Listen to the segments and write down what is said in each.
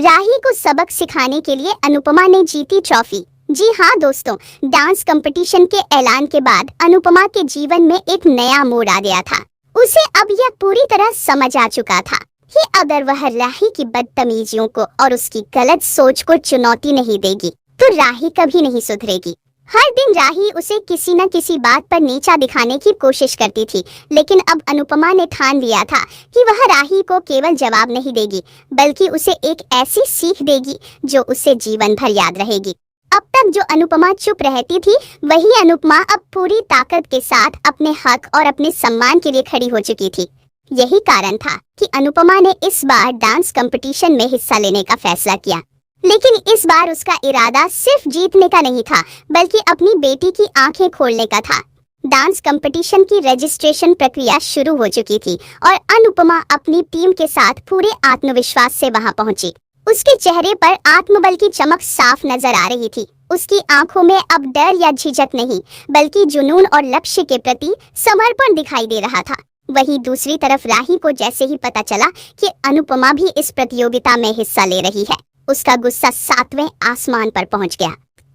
राही को सबक सिखाने के लिए अनुपमा ने जीती ट्रॉफी। जी हाँ दोस्तों, डांस कंपटीशन के ऐलान के बाद अनुपमा के जीवन में एक नया मोड़ आ गया था। उसे अब यह पूरी तरह समझ आ चुका था कि अगर वह राही की बदतमीजियों को और उसकी गलत सोच को चुनौती नहीं देगी तो राही कभी नहीं सुधरेगी। हर दिन राही उसे किसी न किसी बात पर नीचा दिखाने की कोशिश करती थी, लेकिन अब अनुपमा ने ठान लिया था कि वह राही को केवल जवाब नहीं देगी, बल्कि उसे एक ऐसी सीख देगी जो उसे जीवन भर याद रहेगी। अब तक जो अनुपमा चुप रहती थी, वही अनुपमा अब पूरी ताकत के साथ अपने हक और अपने सम्मान के लिए खड़ी हो चुकी थी। यही कारण था कि अनुपमा ने इस बार डांस कंपटीशन में हिस्सा लेने का फैसला किया। लेकिन इस बार उसका इरादा सिर्फ जीतने का नहीं था, बल्कि अपनी बेटी की आंखें खोलने का था। डांस कंपटीशन की रजिस्ट्रेशन प्रक्रिया शुरू हो चुकी थी और अनुपमा अपनी टीम के साथ पूरे आत्मविश्वास से वहां पहुंची। उसके चेहरे पर आत्मबल की चमक साफ नजर आ रही थी। उसकी आंखों में अब डर या झिझक नहीं, बल्कि जुनून और लक्ष्य के प्रति समर्पण दिखाई दे रहा था। वहीं दूसरी तरफ राही को जैसे ही पता चला कि अनुपमा भी इस प्रतियोगिता में हिस्सा ले रही है, उसका गुस्सा 7वें आसमान पर पहुंच गया।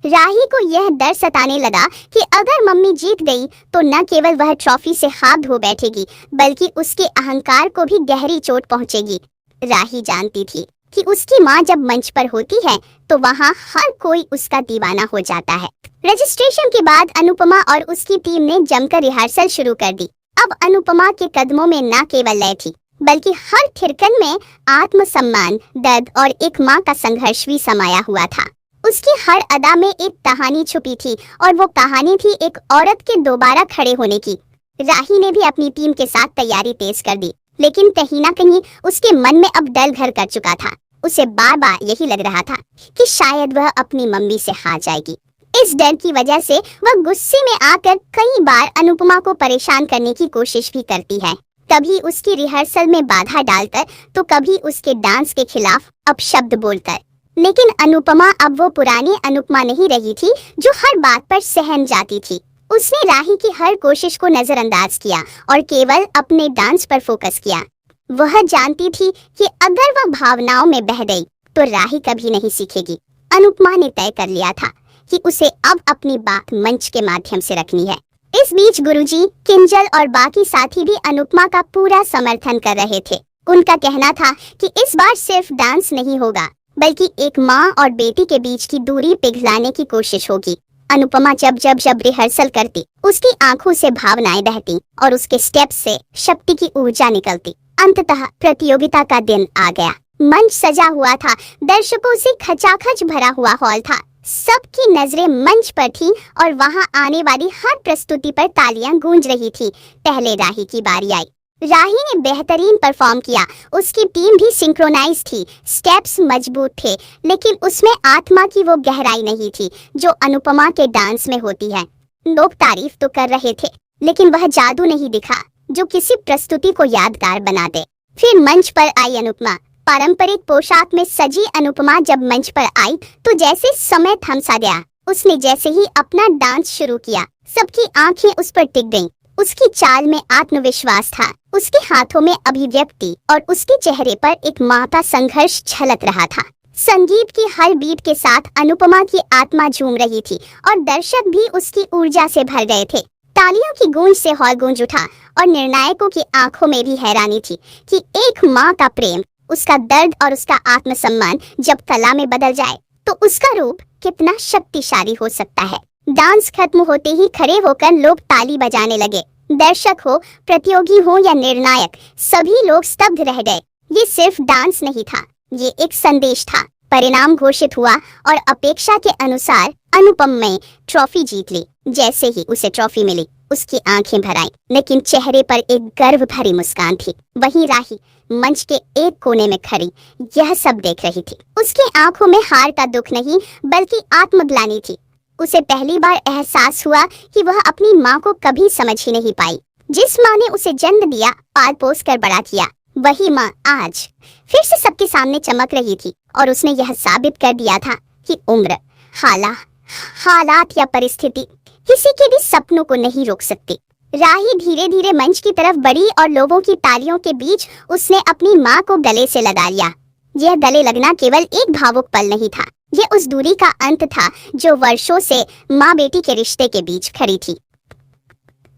राही को यह डर सताने लगा कि अगर मम्मी जीत गई तो न केवल वह ट्रॉफी से हाथ धो बैठेगी, बल्कि उसके अहंकार को भी गहरी चोट पहुंचेगी। राही जानती थी कि उसकी मां जब मंच पर होती है तो वहां हर कोई उसका दीवाना हो जाता है। रजिस्ट्रेशन के बाद अनुपमा और उसकी टीम ने जमकर रिहर्सल शुरू कर दी। अब अनुपमा के कदमों में न केवल लय थी, बल्कि हर थिरकन में आत्मसम्मान, दर्द और एक माँ का संघर्ष भी समाया हुआ था। उसकी हर अदा में एक कहानी छुपी थी और वो कहानी थी एक औरत के दोबारा खड़े होने की। राही ने भी अपनी टीम के साथ तैयारी तेज कर दी, लेकिन कहीं ना कहीं उसके मन में अब डर घर कर चुका था। उसे बार बार यही लग रहा था कि शायद वह अपनी मम्मी से हार जाएगी। इस डर की वजह से वह गुस्से में आकर कई बार अनुपमा को परेशान करने की कोशिश भी करती है। कभी उसकी रिहर्सल में बाधा डालकर तो कभी उसके डांस के खिलाफ अपशब्द बोलकर। लेकिन अनुपमा अब वो पुरानी अनुपमा नहीं रही थी जो हर बात पर सहम जाती थी। उसने राही की हर कोशिश को नजरअंदाज किया और केवल अपने डांस पर फोकस किया। वह जानती थी कि अगर वह भावनाओं में बह गई तो राही कभी नहीं सीखेगी। अनुपमा ने तय कर लिया था कि उसे अब अपनी बात मंच के माध्यम से रखनी है। इस बीच गुरुजी, किंजल और बाकी साथी भी अनुपमा का पूरा समर्थन कर रहे थे। उनका कहना था कि इस बार सिर्फ डांस नहीं होगा, बल्कि एक माँ और बेटी के बीच की दूरी पिघलाने की कोशिश होगी। अनुपमा जब रिहर्सल करती, उसकी आंखों से भावनाएं बहती और उसके स्टेप से शक्ति की ऊर्जा निकलती। अंततः प्रतियोगिता का दिन आ गया। मंच सजा हुआ था, दर्शकों से खचाखच भरा हुआ हॉल था। सबकी नजरें मंच पर थी और वहां आने वाली हर प्रस्तुति पर तालियां गूंज रही थी। पहले राही की बारी आई। राही ने बेहतरीन परफॉर्म किया। उसकी टीम भी सिंक्रोनाइज थी, स्टेप्स मजबूत थे, लेकिन उसमें आत्मा की वो गहराई नहीं थी जो अनुपमा के डांस में होती है। लोग तारीफ तो कर रहे थे, लेकिन वह जादू नहीं दिखा जो किसी प्रस्तुति को यादगार बना दे। फिर मंच पर आई अनुपमा। पारंपरिक पोशाक में सजी अनुपमा जब मंच पर आई तो जैसे समय थम सा गया। उसने जैसे ही अपना डांस शुरू किया, सबकी आंखें उस पर टिक गईं। उसकी चाल में आत्मविश्वास था, उसके हाथों में अभिव्यक्ति और उसके चेहरे पर एक माँ का संघर्ष झलक रहा था। संगीत की हर बीट के साथ अनुपमा की आत्मा झूम रही थी और दर्शक भी उसकी ऊर्जा से भर गए थे। तालियों की गूंज से हॉल गूंज उठा और निर्णायकों की आंखों में भी हैरानी थी कि एक माँ का प्रेम, उसका दर्द और उसका आत्मसम्मान जब कला में बदल जाए तो उसका रूप कितना शक्तिशाली हो सकता है। डांस खत्म होते ही खड़े होकर लोग ताली बजाने लगे। दर्शक हो, प्रतियोगी हो या निर्णायक, सभी लोग स्तब्ध रह गए। ये सिर्फ डांस नहीं था, ये एक संदेश था। परिणाम घोषित हुआ और अपेक्षा के अनुसार अनुपम ने ट्रॉफी जीत ली। जैसे ही उसे ट्रॉफी मिली, उसकी आंखें भर आईं, लेकिन चेहरे पर एक गर्व भरी मुस्कान थी। वहीं राही मंच के एक कोने में खड़ी यह सब देख रही थी। उसकी आंखों में हार का दुख नहीं, बल्कि आत्मग्लानि थी। उसे पहली बार एहसास हुआ कि वह अपनी माँ को कभी समझ ही नहीं पाई। जिस माँ ने उसे जन्म दिया, पाल पोस कर बड़ा किया, वही माँ आज फिर से सबके सामने चमक रही थी और उसने यह साबित कर दिया था कि उम्र, हालात या परिस्थिति किसी के भी सपनों को नहीं रोक सकती। राही धीरे धीरे मंच की तरफ बढ़ी और लोगों की तालियों के बीच उसने अपनी माँ को गले से लगा लिया। यह गले लगना केवल एक भावुक पल नहीं था, ये उस दूरी का अंत था जो वर्षों से माँ बेटी के रिश्ते के बीच खड़ी थी।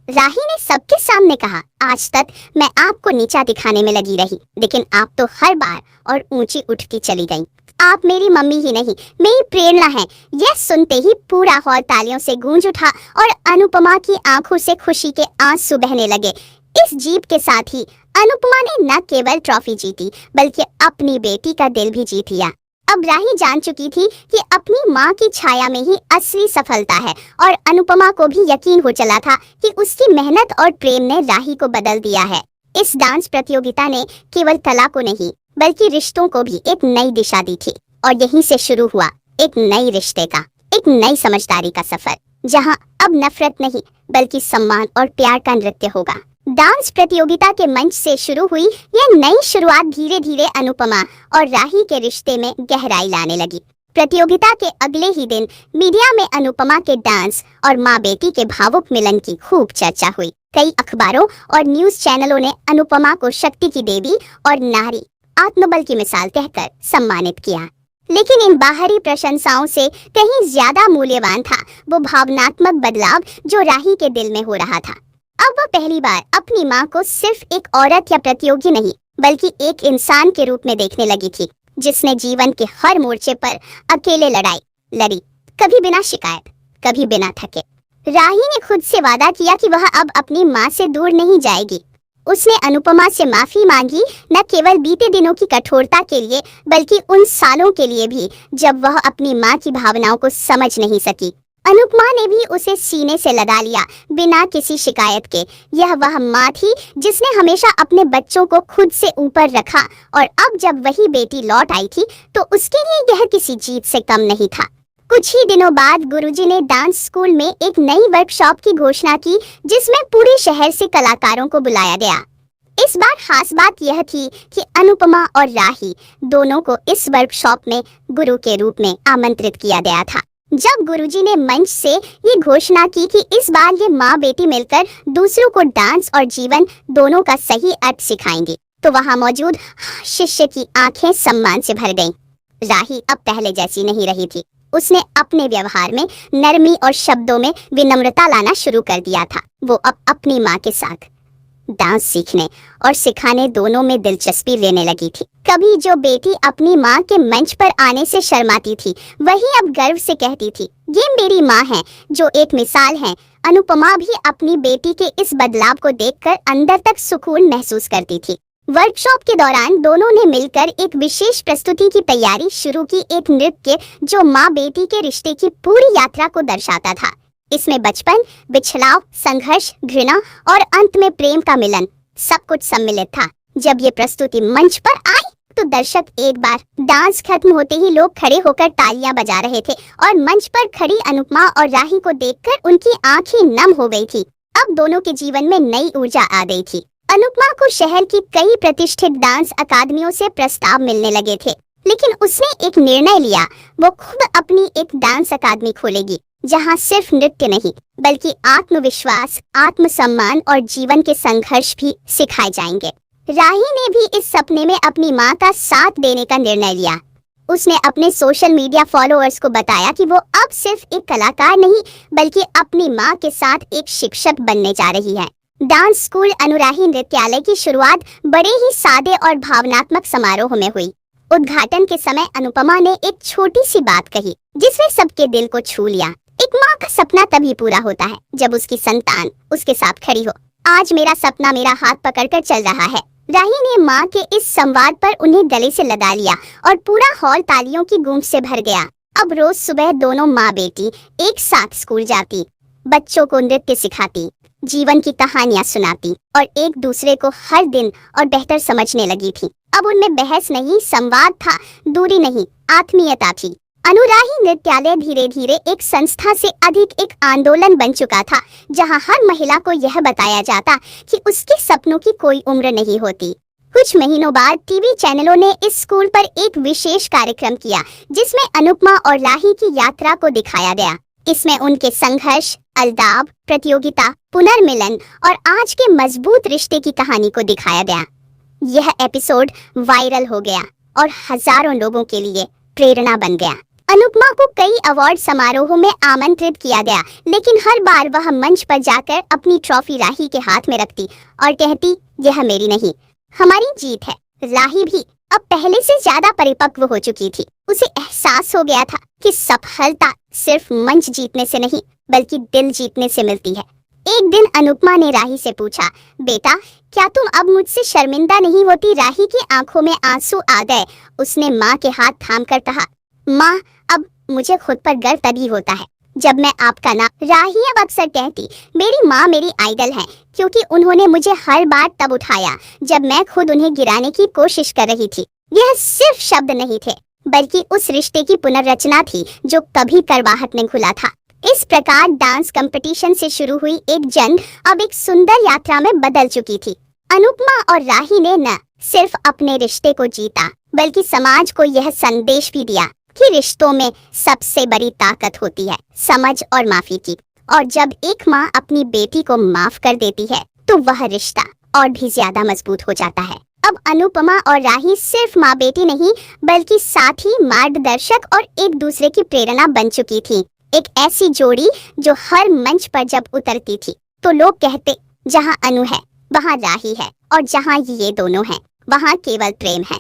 राही ने सबके सामने कहा, आज तक मैं आपको नीचा दिखाने में लगी रही, लेकिन आप तो हर बार और ऊंची उठती चली गईं। आप मेरी मम्मी ही नहीं, मेरी प्रेरणा हैं। यह सुनते ही पूरा हॉल तालियों से गूंज उठा और अनुपमा की आंखों से खुशी के आंसू बहने लगे। इस जीत के साथ ही अनुपमा ने न केवल ट्रॉफी जीती, बल्कि अपनी बेटी का दिल भी जीत लिया। अब राही जान चुकी थी कि अपनी माँ की छाया में ही असली सफलता है, और अनुपमा को भी यकीन हो चला था कि उसकी मेहनत और प्रेम ने राही को बदल दिया है। इस डांस प्रतियोगिता ने केवल कला को नहीं, बल्कि रिश्तों को भी एक नई दिशा दी थी, और यहीं से शुरू हुआ एक नई रिश्ते का, एक नई समझदारी का सफर, जहां अब नफरत नहीं बल्कि सम्मान और प्यार का नृत्य होगा। डांस प्रतियोगिता के मंच से शुरू हुई यह नई शुरुआत धीरे धीरे अनुपमा और राही के रिश्ते में गहराई लाने लगी। प्रतियोगिता के अगले ही दिन मीडिया में अनुपमा के डांस और माँ बेटी के भावुक मिलन की खूब चर्चा हुई। कई अखबारों और न्यूज चैनलों ने अनुपमा को शक्ति की देवी और नारी आत्मबल की मिसाल कहकर सम्मानित किया। लेकिन इन बाहरी प्रशंसाओं से कहीं ज्यादा मूल्यवान था वो भावनात्मक बदलाव जो राही के दिल में हो रहा था। अब वह पहली बार अपनी माँ को सिर्फ एक औरत या प्रतियोगी नहीं, बल्कि एक इंसान के रूप में देखने लगी थी, जिसने जीवन के हर मोर्चे पर अकेले लड़ाई लड़ी, कभी बिना शिकायत, कभी बिना थके। राही ने खुद से वादा किया कि वह अब अपनी माँ से दूर नहीं जाएगी। उसने अनुपमा से माफी मांगी, न केवल बीते दिनों की कठोरता के लिए, बल्कि उन सालों के लिए भी जब वह अपनी माँ की भावनाओं को समझ नहीं सकी। अनुपमा ने भी उसे सीने से लगा लिया बिना किसी शिकायत के। यह वह माँ थी जिसने हमेशा अपने बच्चों को खुद से ऊपर रखा, और अब जब वही बेटी लौट आई थी तो उसके लिए यह किसी जीत से कम नहीं था। कुछ ही दिनों बाद गुरुजी ने डांस स्कूल में एक नई वर्कशॉप की घोषणा की, जिसमें पूरे शहर से कलाकारों को बुलाया गया। इस बार खास बात यह थी कि अनुपमा और राही दोनों को इस वर्कशॉप में गुरु के रूप में आमंत्रित किया गया था। जब गुरुजी ने मंच से ये घोषणा की कि इस बार ये माँ बेटी मिलकर दूसरों को डांस और जीवन दोनों का सही अर्थ सिखाएंगे, तो वहाँ मौजूद शिष्य की आंखें सम्मान से भर गईं। राही अब पहले जैसी नहीं रही थी। उसने अपने व्यवहार में नरमी और शब्दों में विनम्रता लाना शुरू कर दिया था। वो अब अपनी माँ के साथ डांस सीखने और सिखाने दोनों में दिलचस्पी लेने लगी थी। कभी जो बेटी अपनी माँ के मंच पर आने से शर्माती थी, वही अब गर्व से कहती थी, ये मेरी माँ है, जो एक मिसाल है। अनुपमा भी अपनी बेटी के इस बदलाव को देखकर अंदर तक सुकून महसूस करती थी। वर्कशॉप के दौरान दोनों ने मिलकर एक विशेष प्रस्तुति की तैयारी शुरू की, एक नृत्य जो माँ बेटी के रिश्ते की पूरी यात्रा को दर्शाता था। इसमें बचपन, बिछड़ाव, संघर्ष, घृणा और अंत में प्रेम का मिलन सब कुछ सम्मिलित था। जब ये प्रस्तुति मंच पर आई तो दर्शक एक बार डांस खत्म होते ही लोग खड़े होकर तालियां बजा रहे थे, और मंच पर खड़ी अनुपमा और राही को देखकर उनकी आंखें नम हो गई थी। अब दोनों के जीवन में नई ऊर्जा आ गई थी। अनुपमा को शहर की कई प्रतिष्ठित डांस अकादमियों से प्रस्ताव मिलने लगे थे, लेकिन उसने एक निर्णय लिया। वो खुद अपनी एक डांस अकादमी खोलेगी, जहां सिर्फ नृत्य नहीं बल्कि आत्मविश्वास, आत्मसम्मान और जीवन के संघर्ष भी सिखाए जाएंगे। राही ने भी इस सपने में अपनी मां का साथ देने का निर्णय लिया। उसने अपने सोशल मीडिया फॉलोअर्स को बताया कि वो अब सिर्फ एक कलाकार नहीं, बल्कि अपनी मां के साथ एक शिक्षक बनने जा रही है। डांस स्कूल अनुराही नृत्यालय की शुरुआत बड़े ही सादे और भावनात्मक समारोह में हुई। उद्घाटन के समय अनुपमा ने एक छोटी सी बात कही, जिसने सबके दिल को छू लिया। एक माँ का सपना तभी पूरा होता है जब उसकी संतान उसके साथ खड़ी हो। आज मेरा सपना मेरा हाथ पकड़कर चल रहा है। राही ने माँ के इस संवाद पर उन्हें गले से लगा लिया, और पूरा हॉल तालियों की गूंज से भर गया। अब रोज सुबह दोनों माँ बेटी एक साथ स्कूल जाती, बच्चों को नृत्य सिखाती, जीवन की कहानियां सुनाती और एक दूसरे को हर दिन और बेहतर समझने लगी थी। अब उनमें बहस नहीं, संवाद था, दूरी नहीं, आत्मीयता थी। अनुराही नृत्यालय धीरे धीरे एक संस्था से अधिक एक आंदोलन बन चुका था, जहां हर महिला को यह बताया जाता कि उसके सपनों की कोई उम्र नहीं होती। कुछ महीनों बाद टीवी चैनलों ने इस स्कूल पर एक विशेष कार्यक्रम किया, जिसमें अनुपमा और राही की यात्रा को दिखाया गया। इसमें उनके संघर्ष, अलदाव, प्रतियोगिता, पुनर्मिलन और आज के मजबूत रिश्ते की कहानी को दिखाया गया। यह एपिसोड वायरल हो गया और हजारों लोगों के लिए प्रेरणा बन गया। अनुपमा को कई अवार्ड समारोहों में आमंत्रित किया गया, लेकिन हर बार वह मंच पर जाकर अपनी ट्रॉफी राही के हाथ में रखती और कहती, यह मेरी नहीं, हमारी जीत है। राही भी अब पहले से ज्यादा परिपक्व हो चुकी थी। उसे एहसास हो गया था कि सफलता सिर्फ मंच जीतने से नहीं बल्कि दिल जीतने से मिलती है। एक दिन अनुपमा ने राही से पूछा, बेटा क्या तुम अब मुझसे शर्मिंदा नहीं होती? राही की आंखों में आंसू आ गए। उसने माँ के हाथ थामकर कहा, माँ अब मुझे खुद पर गर्व तभी होता है जब मैं आपका नाम। राही अब अक्सर कहती, मेरी माँ मेरी आइडल है क्योंकि उन्होंने मुझे हर बार तब उठाया जब मैं खुद उन्हें गिराने की कोशिश कर रही थी। यह सिर्फ शब्द नहीं थे बल्कि उस रिश्ते की पुनर्रचना थी जो कभी करवाहट में घुला था। इस प्रकार डांस कंपटीशन से शुरू हुई एक जंग अब एक सुंदर यात्रा में बदल चुकी थी। अनुपमा और राही ने न सिर्फ अपने रिश्ते को जीता बल्कि समाज को यह संदेश भी दिया कि रिश्तों में सबसे बड़ी ताकत होती है समझ और माफी की। और जब एक माँ अपनी बेटी को माफ कर देती है तो वह रिश्ता और भी ज्यादा मजबूत हो जाता है। अब अनुपमा और राही सिर्फ माँ बेटी नहीं बल्कि साथी, मार्गदर्शक और एक दूसरे की प्रेरणा बन चुकी थी। एक ऐसी जोड़ी जो हर मंच पर जब उतरती थी तो लोग कहते, जहाँ अनु है वहाँ राही है और जहाँ ये दोनों हैं वहाँ केवल प्रेम है।